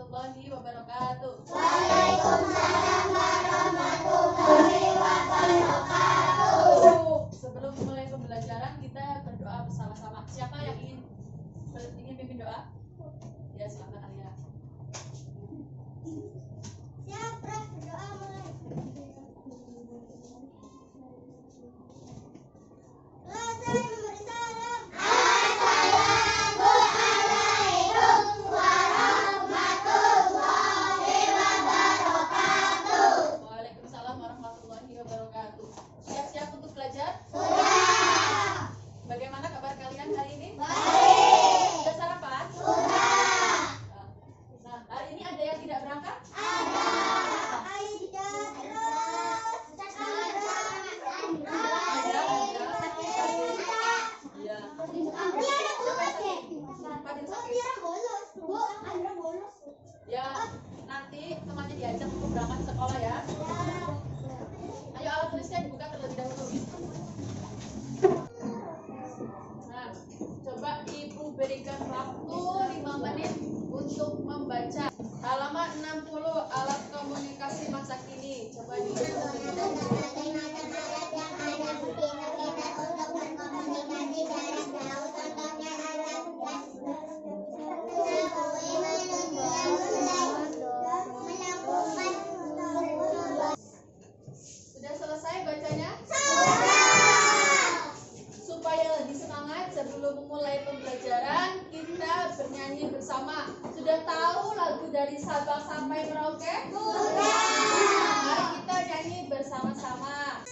warahmatullahi wabarakatuh. Waalaikumsalam warahmatullahi wabarakatuh. Sebelum mulai pembelajaran kita berdoa bersama-sama. Siapa yang ingin pimpin doa? Ya, silakan Alia. Siapa berdoa mulai? Waalaikumsalam warahmatullahi wabarakatuh. Siap-siap untuk belajar? Sudah. Bagaimana kabar kalian hari ini? Baik. Sudah sarapan? Sudah. Nah, hari ini ada yang tidak berangkat? Ada. Aida terus. Iya. Andra bolos deh. Fadil sakit. Andra bolos. Bu, Andra bolos. Ya, nanti temannya diajak untuk berangkat sekolah ya. Ayo alat tulisnya dibuka terlebih dahulu. Nah, coba Ibu berikan waktu 5 menit untuk membaca halaman 60 alat komunikasi masa kini. Coba Sudah selesai bacanya? Supaya lebih semangat sebelum memulai pembelajaran, kita bernyanyi bersama. Sudah tahu lagu dari Sabang sampai Merauke? Sudah. Mari kita nyanyi bersama-sama.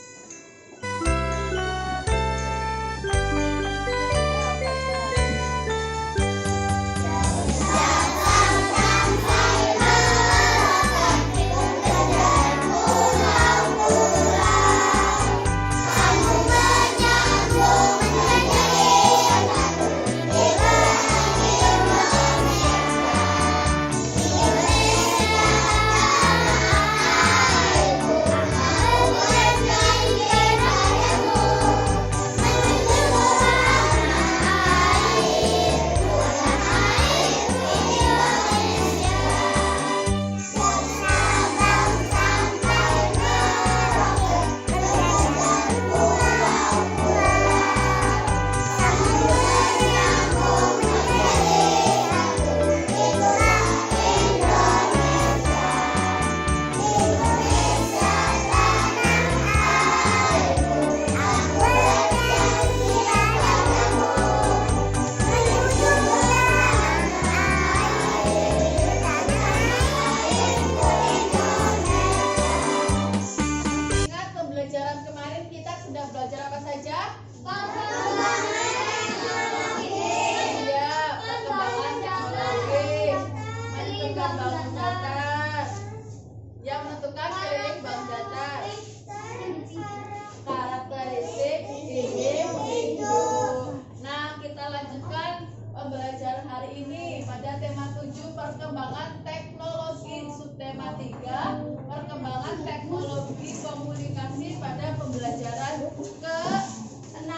Pembelajaran hari ini pada tema 7 perkembangan teknologi, subtema 3 perkembangan teknologi komunikasi pada pembelajaran ke-6.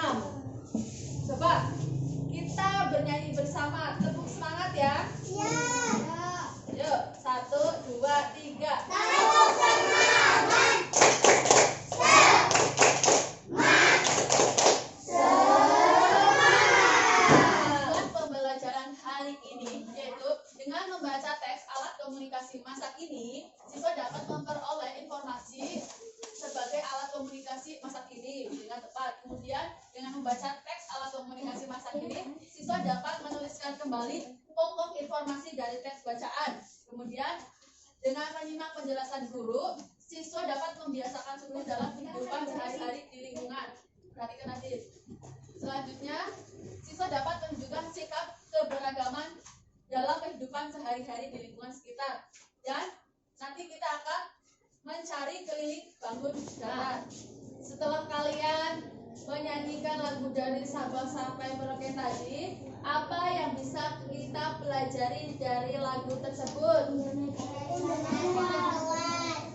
Coba kita bernyanyi bersama, tepuk semangat ya. Ya. Yuk, 1, 2, 3. Tepuk semangat. Dengan membaca teks alat komunikasi masa kini, siswa dapat memperoleh informasi sebagai alat komunikasi masa kini dengan tepat. Kemudian, dengan membaca teks alat komunikasi masa kini, siswa dapat menuliskan kembali pokok informasi dari teks bacaan. Kemudian, dengan menyimak penjelasan guru, siswa dapat membiasakan seluruh dalam kehidupan sehari-hari di lingkungan. Perhatikan nanti. Selanjutnya, siswa dapat menunjukkan sikap keberagaman dalam kehidupan sehari-hari di lingkungan sekitar. Dan nanti kita akan mencari keliling bangun darat. Setelah kalian menyanyikan lagu dari Sabang sampai Merauke tadi, apa yang bisa kita pelajari dari lagu tersebut?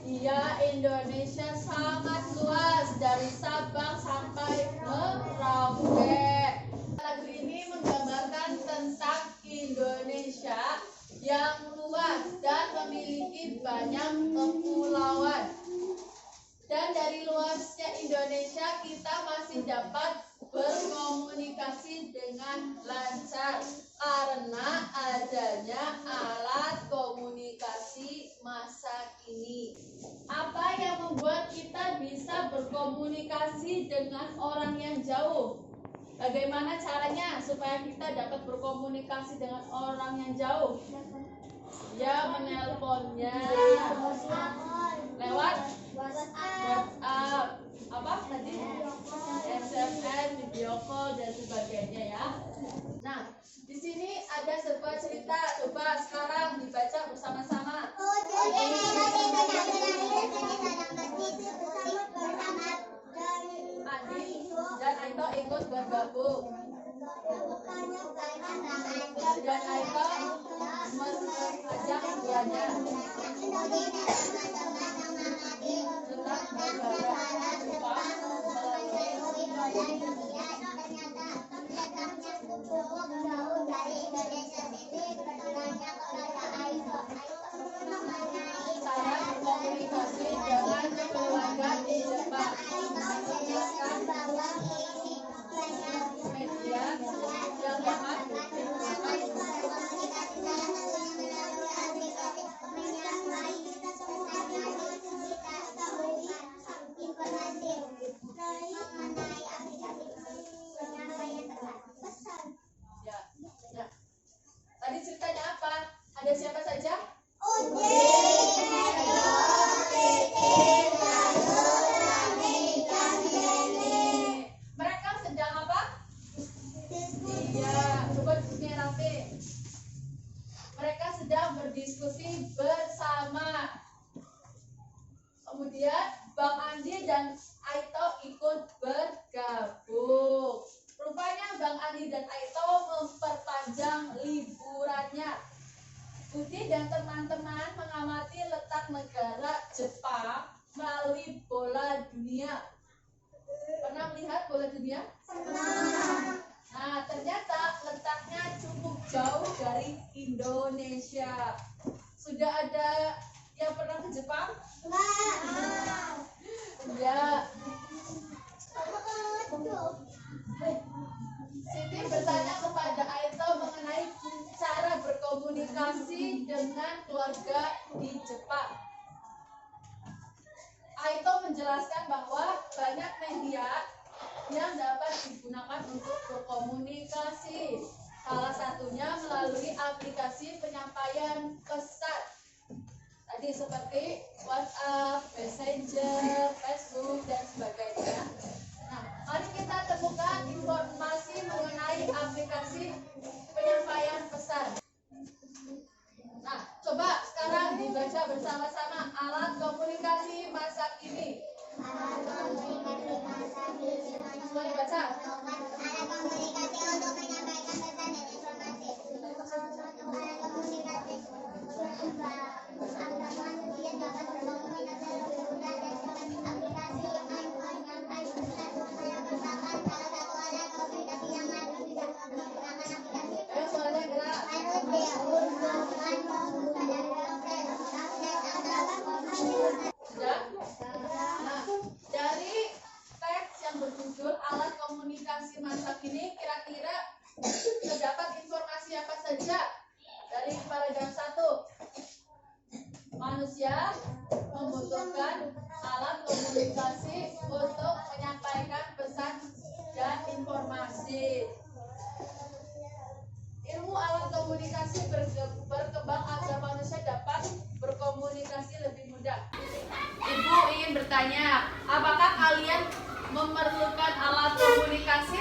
Iya, Indonesia sangat luas dari Sabang sampai Merauke. Lagu ini menggambarkan tentang Indonesia yang luas luas dan memiliki banyak kepulauan. Dan dari luasnya Indonesia kita masih dapat berkomunikasi dengan lancar karena adanya alat komunikasi masa kini. Apa yang membuat kita bisa berkomunikasi dengan orang yang jauh? Bagaimana caranya supaya kita dapat berkomunikasi dengan orang yang jauh? Ya, menelponnya lewat WhatsApp, apa tadi? SMS, video call dan sebagainya ya. Nah, di sini ada sebuah cerita. Coba sekarang dibaca bersama-sama. Adi dan Aito ikut bergabung. Dan Aito mengajak keduanya tentang berbahasa Jepang cara berkomunikasi dengan keluarga di Jepang. Menjelaskan media yang dapat ya. Tadi ceritanya apa? Ada siapa saja? Mereka sedang apa? Iya, coba dunia rame. Mereka sedang berdiskusi bersama. Kemudian Bang Andi dan Aito ikut bergabung. Rupanya Bang Andi dan Aito memperpanjang liburannya. Budi dan teman-teman mengamati letak negara Jepang melalui bola dunia. Pernah melihat bola dunia? Nah, ternyata letaknya cukup jauh dari Indonesia. Sudah ada yang pernah ke Jepang? Ya. Siti bertanya kepada Aito mengenai cara berkomunikasi dengan keluarga di Jepang. Aito menjelaskan bahwa banyak media yang dapat digunakan untuk berkomunikasi. Salah satunya melalui aplikasi penyampaian pesan. Tadi seperti WhatsApp, Messenger, Facebook, dan sebagainya. Nah, mari kita temukan informasi mengenai aplikasi penyampaian pesan. Nah, coba sekarang dibaca bersama-sama alat komunikasi masa kini. Semua dibaca. Alat komunikasi untuk menyampaikan pesan dan informasi. Alat komunikasi manusia dapat berkomunikasi lebih mudah dan cepat. Aplikasi yang menyampaikan pesan saya bersama salah satu alat komunikasi yang mana tidak menggunakan aplikasi. Ayo suaranya gerak. Manusia untuk membuka dan update aplikasi. Sudah? Nah, dari teks yang berjudul alat komunikasi masa kini, kira-kira terdapat informasi apa saja? Dari paragraf 1. Manusia membutuhkan alat komunikasi untuk menyampaikan pesan dan informasi. Ilmu alat komunikasi berkembang agar manusia dapat berkomunikasi lebih mudah. Ibu ingin bertanya, apakah kalian memerlukan alat komunikasi?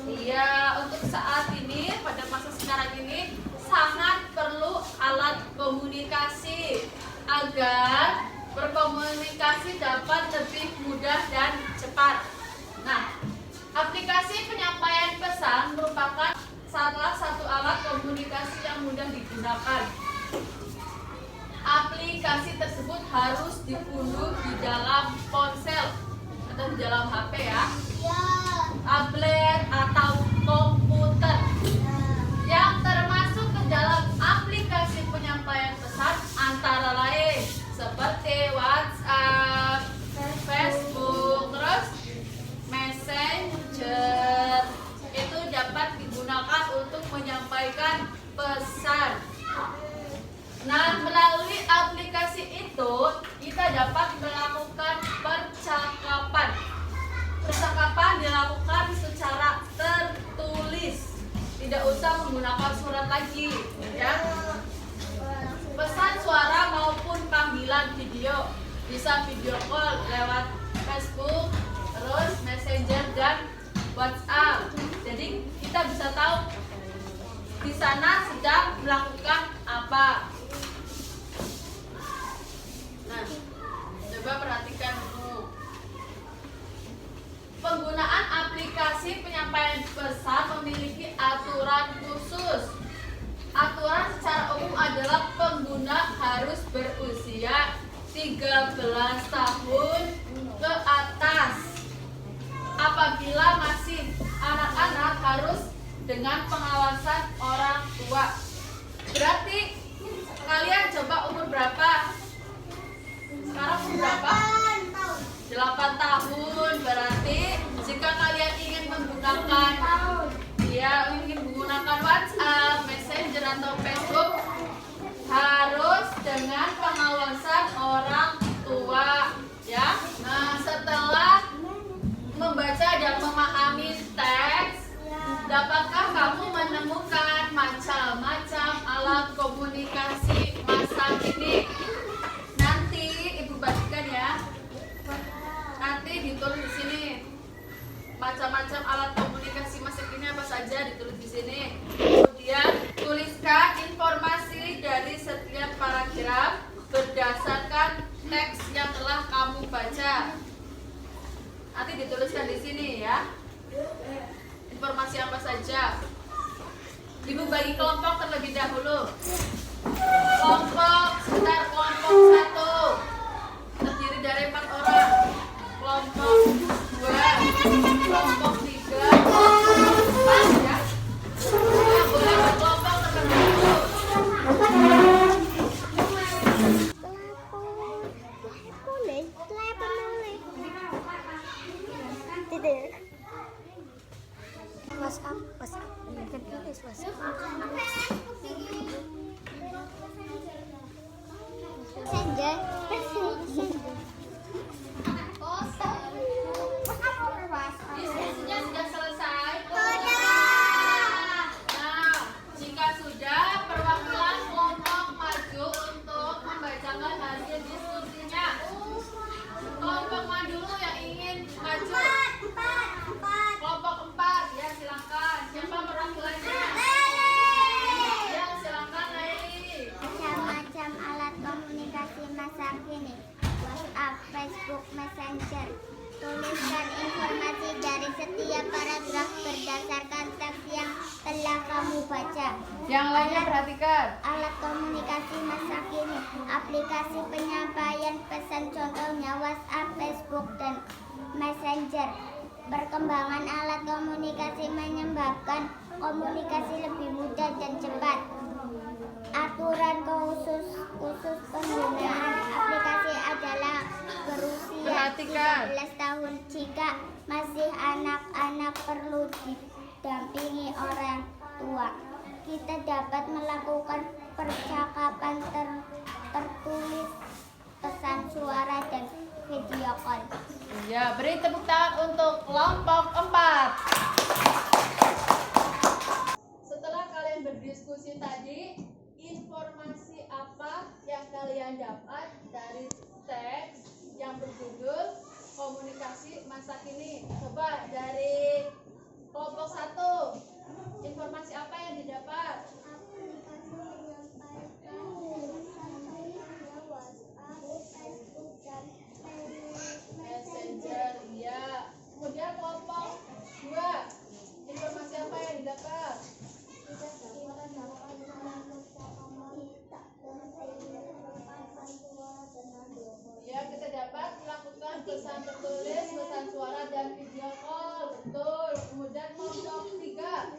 Iya, untuk saat ini, pada masa sekarang ini sangat perlu alat komunikasi agar berkomunikasi dapat lebih mudah dan cepat. Nah, aplikasi penyampaian pesan merupakan salah satu alat komunikasi yang mudah digunakan. Aplikasi tersebut harus diunduh di dalam ponsel atau di dalam HP ya, tablet atau komputer. Yang termasuk ke dalam aplikasi menggunakan surat lagi, ya. Pesan suara maupun panggilan video, bisa video call lewat Facebook, terus Messenger dan WhatsApp. Jadi kita bisa tahu di sana sedang melakukan apa. Nah, coba perhatikan dulu. Penggunaan aplikasi penyampaian pesan memiliki aturan khusus. Aturan secara umum adalah pengguna harus berusia 13 tahun ke atas. Apabila masih anak-anak harus dengan pengawasan orang tua. Berarti kalian coba umur berapa? Sekarang umur berapa? 8 tahun. Berarti jika kalian ingin menggunakan WhatsApp, Messenger atau Facebook, harus dengan pengawasan orang tua, ya. Nah, setelah membaca dan memahami teks, dapatkah kamu menemukan macam-macam alat komunikasi masa kini? Nanti Ibu bagikan ya. Nanti ditulis di sini. Macam-macam alat komunikasi masa kini apa saja ditulis di sini. Kemudian tuliskan informasi dari setiap paragraf berdasarkan teks yang telah kamu baca. Nanti dituliskan di sini ya. Informasi apa saja. Ibu bagi kelompok terlebih dahulu. Kelompok 1 terdiri dari 4 orang. Kelompok 2, kelompok 3, kelompok 4 ya. Nah, boleh berkelompok terlebih dahulu. WhatsApp. Tulis WhatsApp. Messenger. Diskusinya sudah selesai. Nah, jika sudah, perwakilan kelompok maju untuk membacakan hasil diskusinya. Kelompok mana dulu yang ingin maju? Kelompok 4, ya silakan. Siapa perwakilannya? Ya silakan Laili. Macam-macam alat komunikasi masa kini. WhatsApp, Facebook, Messenger. Tuliskan informasi dari setiap paragraf berdasarkan teks yang telah kamu baca. Yang lainnya perhatikan. Alat komunikasi masa kini. Aplikasi penyampaian pesan contohnya WhatsApp, Facebook, dan Messenger. Perkembangan alat komunikasi menyebabkan komunikasi lebih mudah dan cepat. Aturan khusus penggunaan aplikasi adalah berusia 13 tahun. Jika masih anak-anak perlu didampingi orang tua. Kita dapat melakukan percakapan tertulis, pesan suara, dan video call. Ya, beri tepuk tangan untuk kelompok 4. Setelah kalian berdiskusi tadi, informasi apa yang kalian dapat dari teks yang berjudul komunikasi masa kini? Coba dari kelompok 1, informasi apa yang didapat? Messenger, iya. Kemudian kelompok 2, informasi apa yang didapat? Ya, kita dapat melakukan pesan tertulis, pesan suara, dan video call. Betul. Kemudian kelompok 3,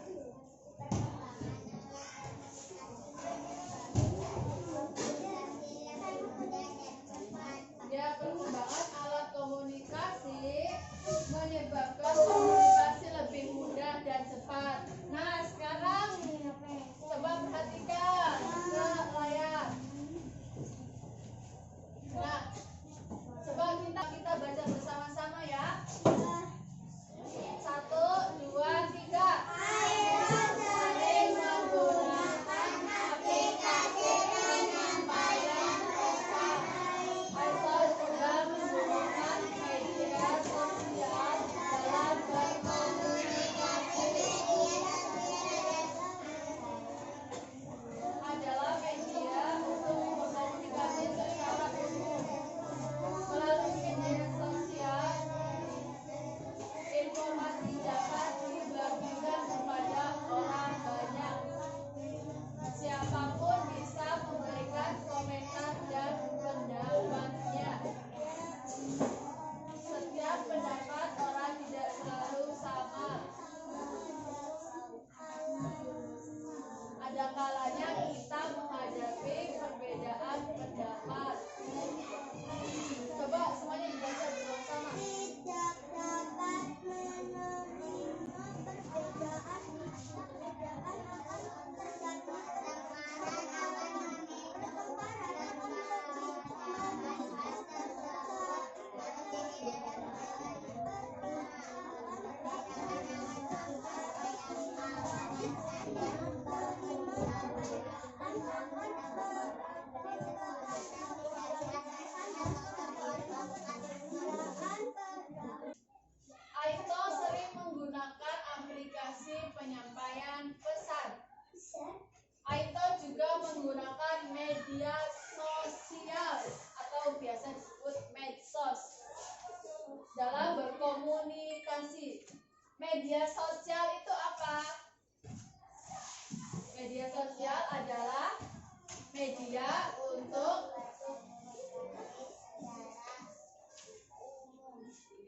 media untuk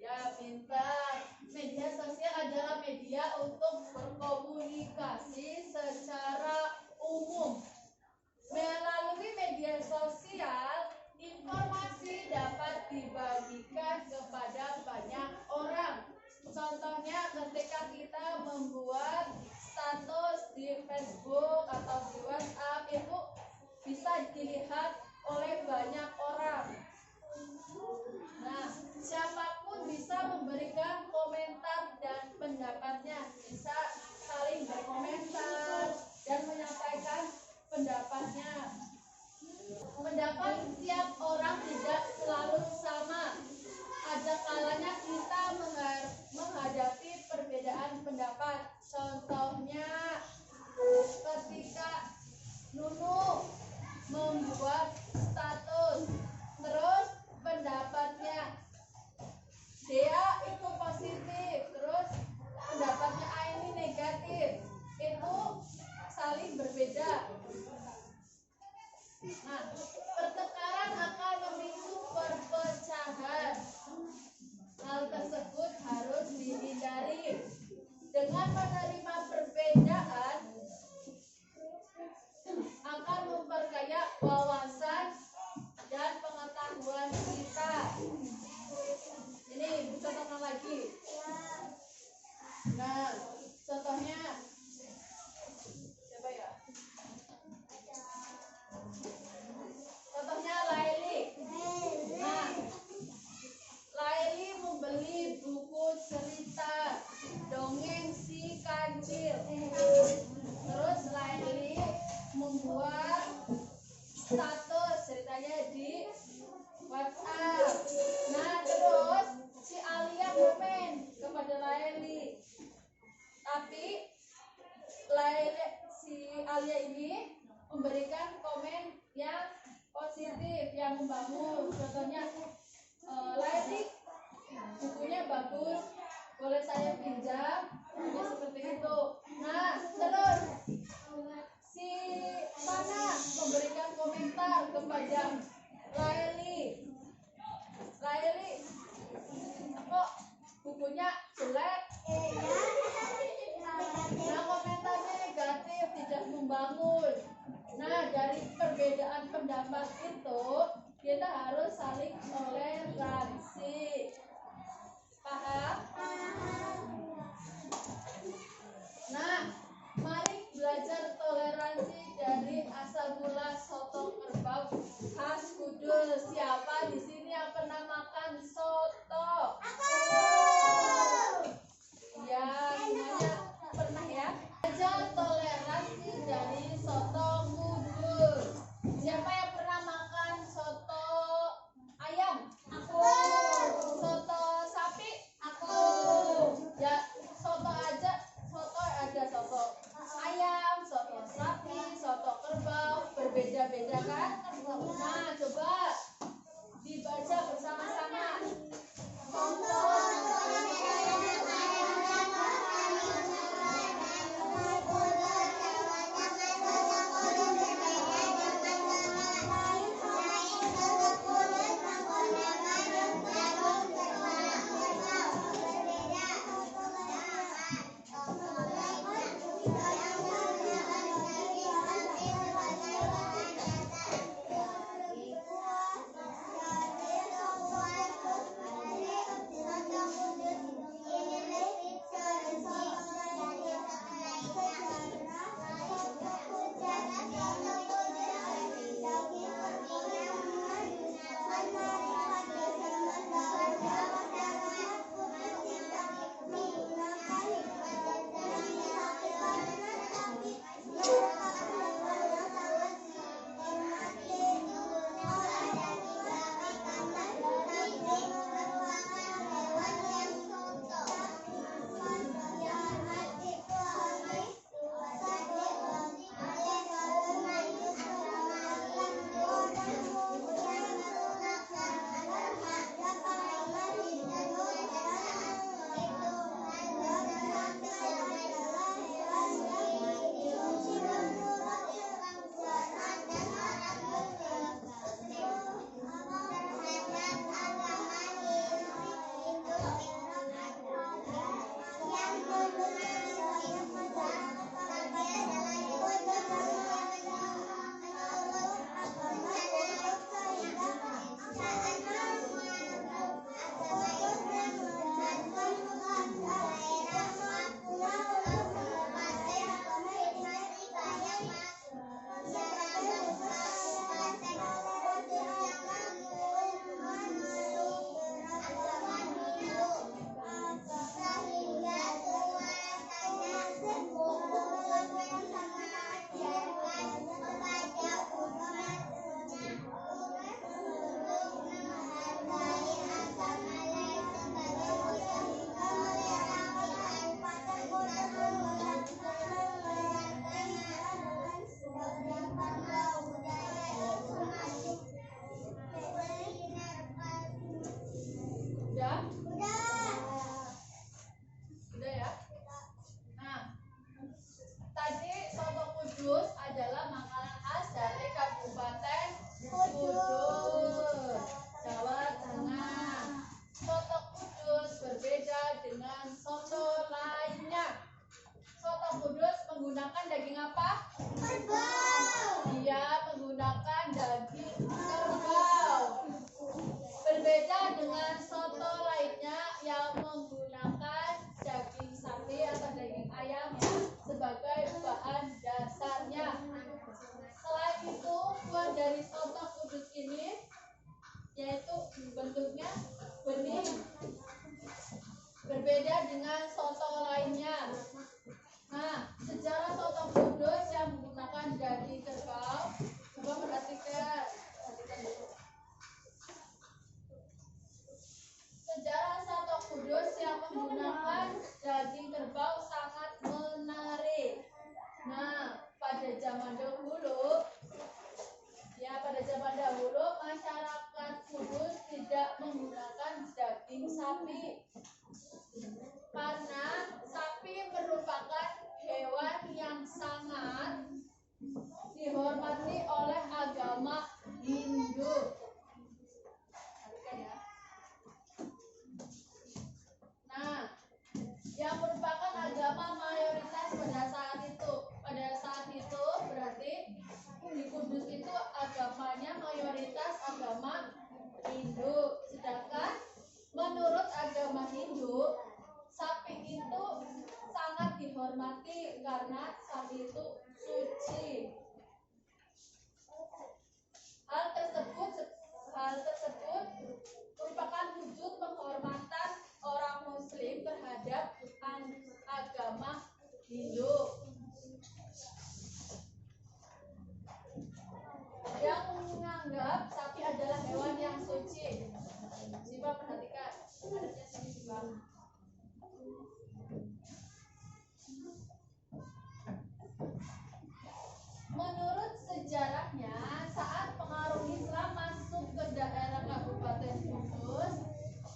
ya pintar. Media sosial adalah media untuk berkomunikasi secara umum. Melalui media sosial, informasi dapat dibagikan kepada banyak orang. Contohnya ketika kita membuat status di Facebook atau di WhatsApp, itu bisa dilihat oleh banyak orang. Nah, siapapun bisa memberikan komentar dan pendapatnya, bisa saling berkomentar dan menyampaikan pendapatnya. Pendapat setiap orang tidak selalu sama. Ada kalanya kita menghadapi perbedaan pendapat. Contohnya ketika Nunu membuat status, terus pendapatnya Dea itu positif, terus pendapatnya Aini negatif, itu saling berbeda. Nah, pertengkaran akan memicu perpecahan. Hal tersebut harus dihindari. Dengan menerima perbedaan akan memperkaya wawasan dan pengetahuan kita. Ini contohnya lagi. Nah, contohnya siapa ya? Contohnya Laili. Nah, Laili membeli buku cerita dongeng si kancil. Terus Laili membuat status ceritanya di WhatsApp. Nah, terus si Alia komen kepada Laili. Tapi si Alia ini memberikan komen yang positif, yang membangun. Contohnya, Laili, bukunya bagus, boleh saya pinjam? Jadi seperti itu. Nah, terus si Mana memberikan komentar kepada Laili. Laili, kok bukunya jelek? Nah, komentarnya negatif, tidak membangun. Nah, dari perbedaan pendapat itu kita harus saling toleransi. Paham? Nah, mari belajar toleransi dari asal mula soto kerbau khas Kudus. Siapa di sini yang pernah makan soto? Ya, semuanya pernah ya. Belajar toleransi dari soto Kudus. Siapa yang pernah makan soto ayam? Aku. Soto sapi? Aku. Ya, soto aja. Soto ada soto ayam, soto sapi, soto kerbau, berbeda-beda kan? Nah, coba dibaca bersama-sama dari soto kudus ini yaitu bentuknya bening, berbeda dengan soto lainnya. Nah, sejarah soto kudus yang menggunakan daging kerbau, coba perhatikan dulu. Sejarah soto kudus yang menggunakan daging kerbau sangat menarik. Nah, pada zaman dahulu masyarakat Kudus tidak menggunakan daging sapi karena sapi merupakan hewan yang sangat dihormati oleh agama Hindu. Perhatikan ya. Nah, yang merupakan agama mayoritas pada saat itu. Pada saat itu berarti di Kudus itu agamanya mayoritas agama Hindu. Sedangkan menurut agama Hindu, sapi itu sangat dihormati karena sapi itu suci. Hal tersebut merupakan wujud penghormatan orang Muslim terhadap agama Hindu yang menganggap sapi adalah hewan yang suci. Coba perhatikan adatnya sini juga. Menurut sejarahnya, saat pengaruh Islam masuk ke daerah Kabupaten Kudus,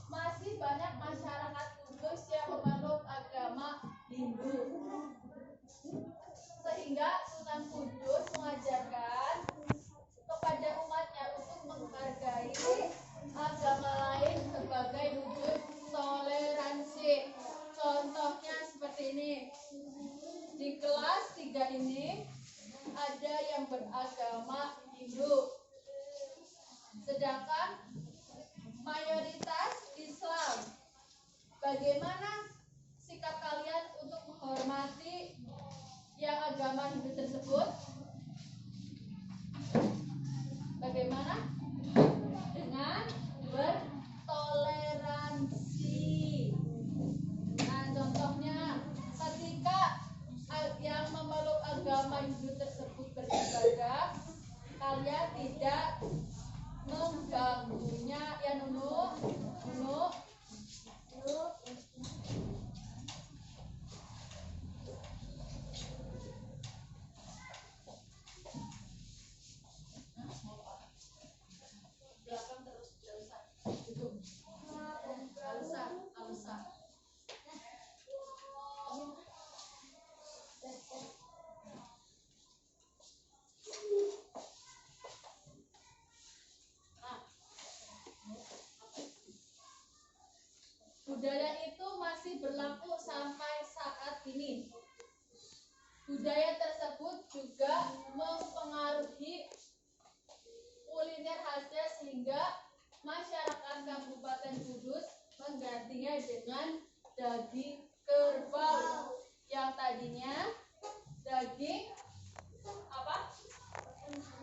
masih banyak masyarakat Kudus yang memeluk agama Hindu. Sehingga Sunan Kudus mengajarkan kepada umatnya untuk menghargai agama lain sebagai wujud toleransi. Contohnya seperti ini. Di kelas 3 ini ada yang beragama Hindu, sedangkan mayoritas Islam. Bagaimana sikap kalian untuk menghormati yang agama Hindu tersebut? Bagaimana? Dengan bertoleransi. Nah, contohnya ketika yang memeluk agama Hindu tersebut beribadah, kalian tidak mengganggunya. Ya, Nunu. Belakang terus, tidak usah. Itu. Tidak usah. Budaya itu masih berlaku sampai saat ini. Budaya tersebut juga mempengaruhi kuliner khasnya sehingga masyarakat Kabupaten Kudus menggantinya dengan daging kerbau yang tadinya daging apa?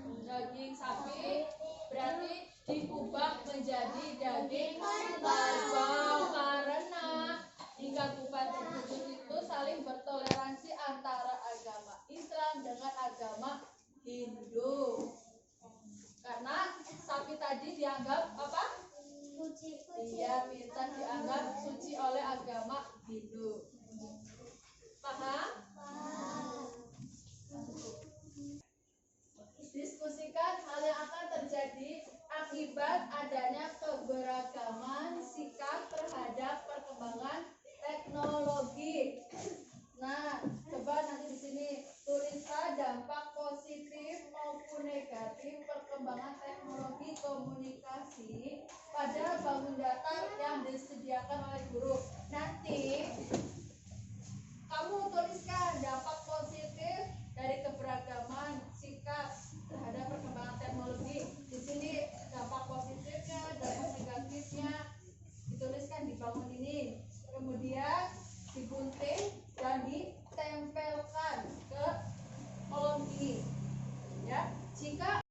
Daging sapi, berarti diubah menjadi daging kerbau karena di Kabupaten Kudus itu saling bertoleransi antara agama Islam dengan agama Hindu. Karena sapi tadi dianggap apa? Suci. Iya, bisa dianggap suci oleh agama Hindu. Paham? Diskusikan hal yang akan terjadi akibat adanya keberagaman sikap terhadap perkembangan teknologi. Nah, coba nanti di sini tulislah dampak positif maupun negatif perkembangan teknologi komunikasi pada bangun datar yang disediakan oleh guru. Nanti kamu tuliskan dampak positif dari keberagaman sikap terhadap perkembangan teknologi. Di sini dampak positifnya, dampak negatifnya dituliskan di bangun ini. Kemudian digunting dan ditempelkan ke kolom ini. Ya, jika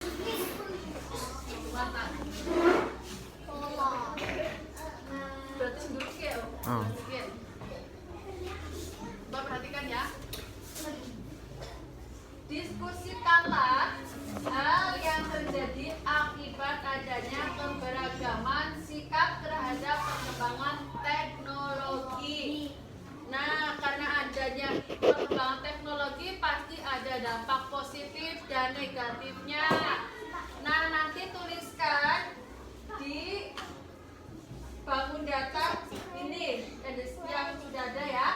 terjadi akibat adanya keberagaman sikap terhadap perkembangan teknologi. Nah, karena adanya perkembangan teknologi pasti ada dampak positif dan negatifnya. Nah, nanti tuliskan di bangun data ini yang sudah ada ya.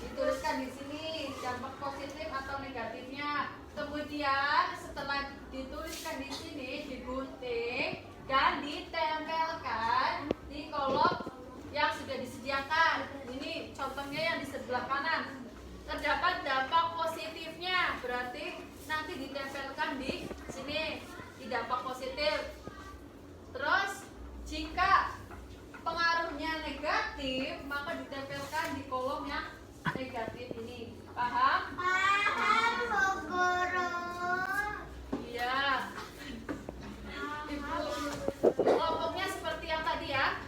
Dituliskan di sini dampak positif atau negatifnya. Kemudian setelah dituliskan di sini digunting dan ditempelkan di kolom yang sudah disediakan. Ini contohnya yang di sebelah kanan. Terdapat dampak positifnya, berarti nanti ditempelkan di sini di dampak positif. Terus jika pengaruhnya negatif, maka ditempelkan di kolom yang negatif ini. Paham? Paham, Bu Guru. Iya. Ibu, kelompoknya seperti yang tadi ya.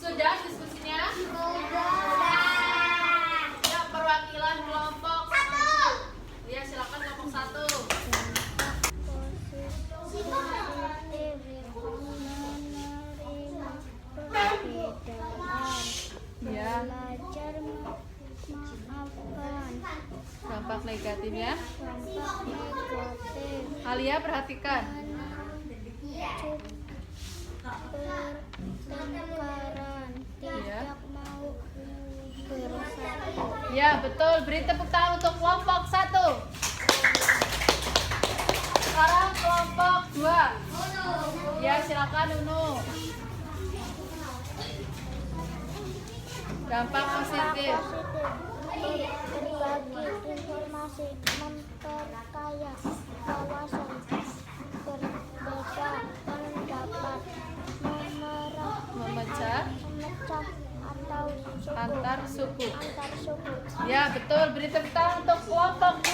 Sudah diskusinya? Ya, perwakilan kelompok 1. Ya, silakan kelompok 1. Ya. Belajar memaafkan. Dampak negatifnya. Dampak negatif. Alia perhatikan. Pertengkaran. Tidak mau bersatu. Ya, betul. Beri tepuk tangan untuk kelompok 1. Sekarang kelompok 2. Ya, silakan Nunu. Dampak positif. Berbagi informasi, memperkaya wawasan, berbeda pendapat, Memecah memecah antar suku. antar suku. Ya, betul. Beri tepuk tangan untuk kelompok 2.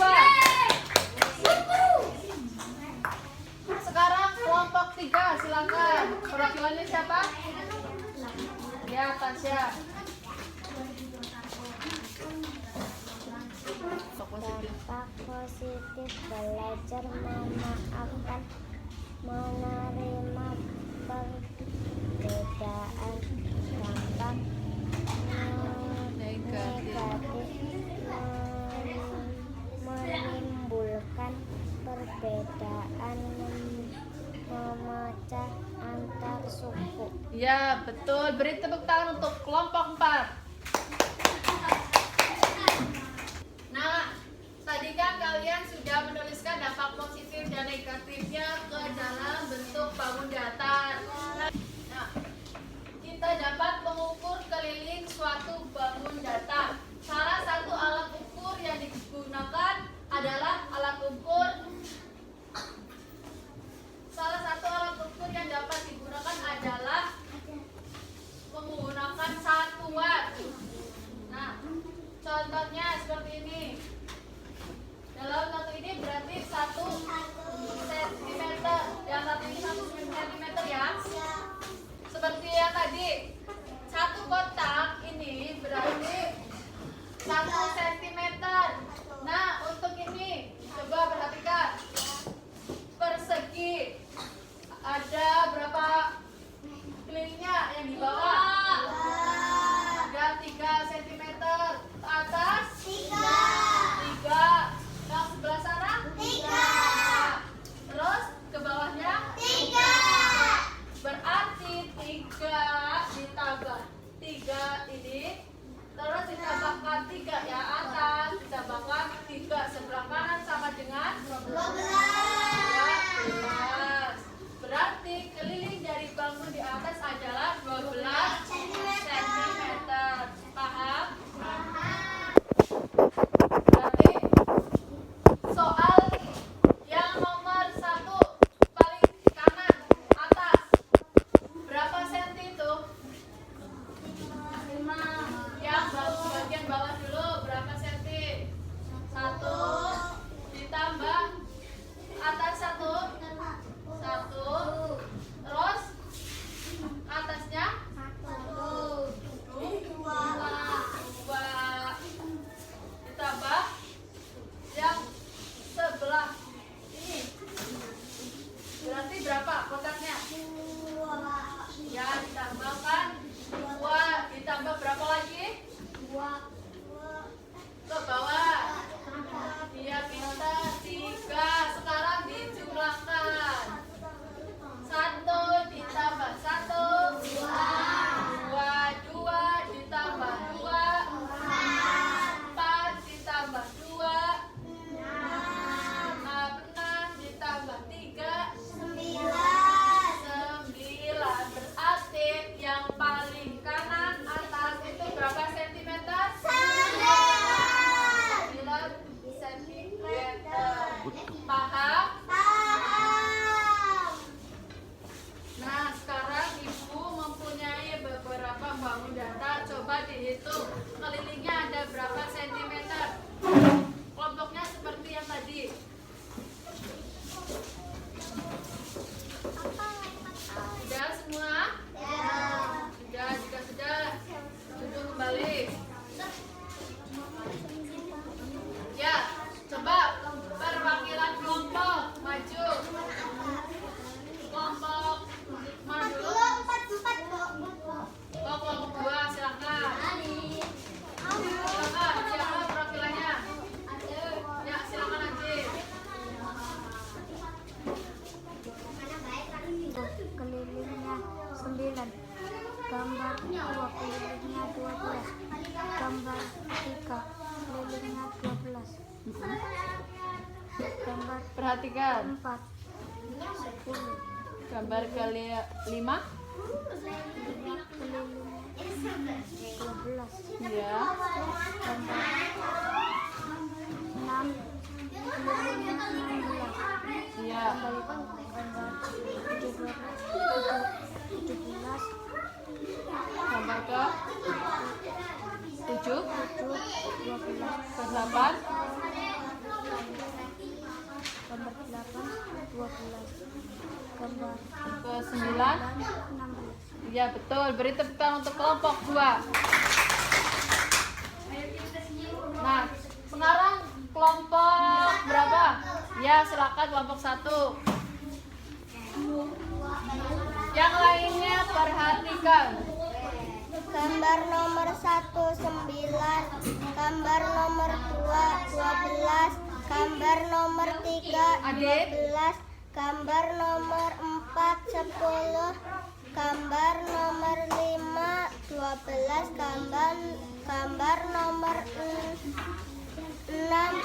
Sekarang kelompok 3, silakan. Perwakilannya siapa? Ya, Tasya. Dampak positif belajar memaafkan, menerima perbedaan. Dampak negatif menimbulkan perbedaan, memecah antar suku. Ya, betul. Beri tepuk tangan untuk kelompok 4. Nah, tadi kan kalian sudah menuliskan dampak positif dan negatifnya ke dalam bentuk bangun datar. Nah, kita dapat mengukur keliling suatu bangun datar. Salah satu alat ukur yang digunakan adalah salah satu alat ukur yang dapat digunakan adalah menggunakan satuan. Nah, contohnya seperti ini. Dalam satu ini berarti 1 cm. Yang satu ini 1 cm ya. Seperti yang tadi. Satu kotak ini berarti 1 cm. Nah, untuk ini coba perhatikan. Persegi ada berapa kelilingnya yang di bawah? Ada 3 cm. Ke atas 3. Yang sebelah sana 3. Terus ke bawahnya 3. Berarti 3 ditambah 3 ini, terus ditambahkan 3 ya atas, ditambahkan 3 sebelah kanan sama dengan 12. Berarti keliling dari bangun di atas adalah 12 cm. Paham? Berarti soal yang nomor 1 paling kanan atas berapa senti itu? 5. Yang bagian bawah dulu berapa senti? 1 ditambah Paham? Paham. Nah, sekarang Ibu mempunyai beberapa bangun data. Coba dihitung kelilingnya ada berapa sentimeter. Kelompoknya seperti yang tadi. Sudah semua? Sudah, jika sudah, duduk kembali. Ya, coba perwakilan kelompok maju. Kelompok mana dulu? Oh, kelompok 2, silakan. Silakan, siapa perwakilannya? Ya, silakan Adi. Kelilingnya 9, gambar 2, kelilingnya 12, gambar 3, kelilingnya 12, gambar Perhatikan 4, 10, gambar kelima. kelilingnya 12, Ya. gambar 6, kelilingnya 16, Ya. gambar 17, Gambar ke 7, 12, ke 8, gambar 8, 12, gambar ke 9. 16. Iya, betul. Beri tepuk tangan untuk kelompok 2. Nah, sekarang kelompok berapa? Ya, silakan kelompok 1. Yang lainnya perhatikan. Gambar nomor 1, 9, gambar nomor 2, 12, gambar nomor 3, Adit. 12, gambar nomor 4, 10, gambar nomor 5, 12, gambar nomor 6, 16,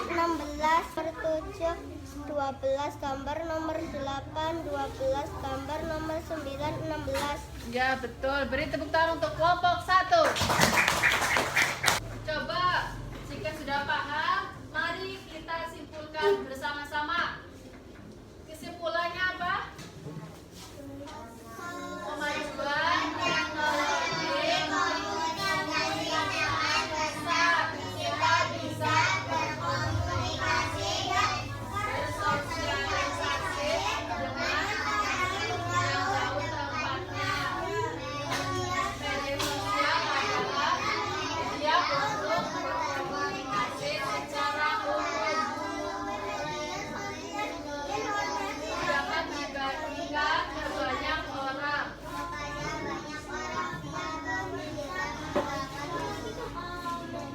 7, 12, gambar nomor 8, 12, gambar nomor 9, 16. Ya, betul. Beri tepuk tangan untuk kelompok 1. Coba, jika sudah paham, mari kita simpulkan bersama-sama. Kesimpulannya apa? Kemajuan teknologi kita bisa berkomunikasi dan bersosialisasi dengan yang jauh tempatnya. Media sosial adalah media untuk berkomunikasi secara umum. Dapat dibagikan ke banyak orang.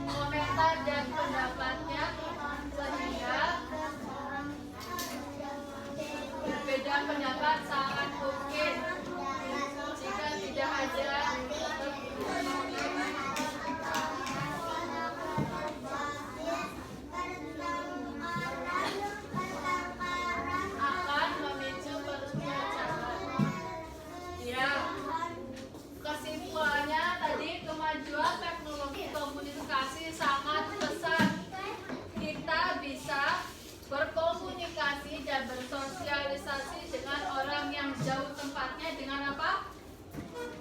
Komentar dan pendapatnya sehingga berbeda pendapat sangat mungkin jika tidak ada akan memicu perpecahan. Ya, kesimpulannya tadi kemajuan teknologi komunikasi sangat pesat. Kita bisa berkomunikasi dan bersosialisasi dengan orang yang jauh tempatnya dengan apa?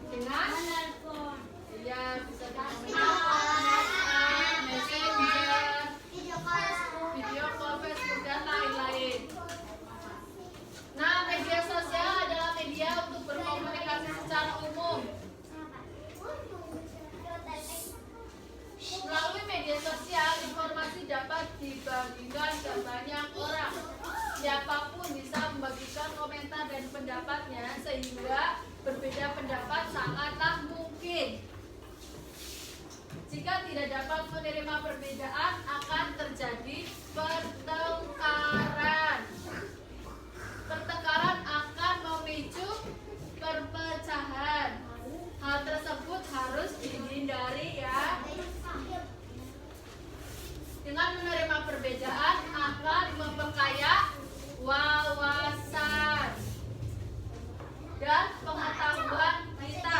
Dengan ya, bisa dengan WhatsApp, Messenger, video call, Facebook dan lain-lain. Nah, media sosial adalah media untuk berkomunikasi secara umum. Melalui media sosial, informasi dapat dibagikan ke banyak orang. Siapapun bisa membagikan komentar dan pendapatnya, sehingga berbeda pendapat sangatlah mungkin. Jika tidak dapat menerima perbedaan, akan terjadi pertengkaran. Pertengkaran akan memicu perpecahan. Hal tersebut harus dihindari ya. Dengan menerima perbedaan akan memperkaya wawasan dan pengetahuan kita.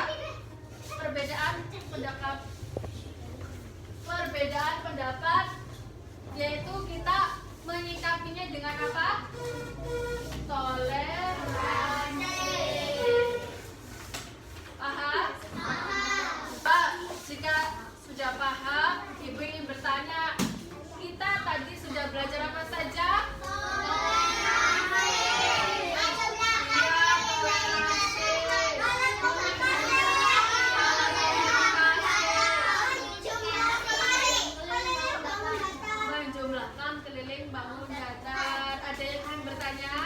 Perbedaan pendapat yaitu kita menyikapinya dengan apa? caranya?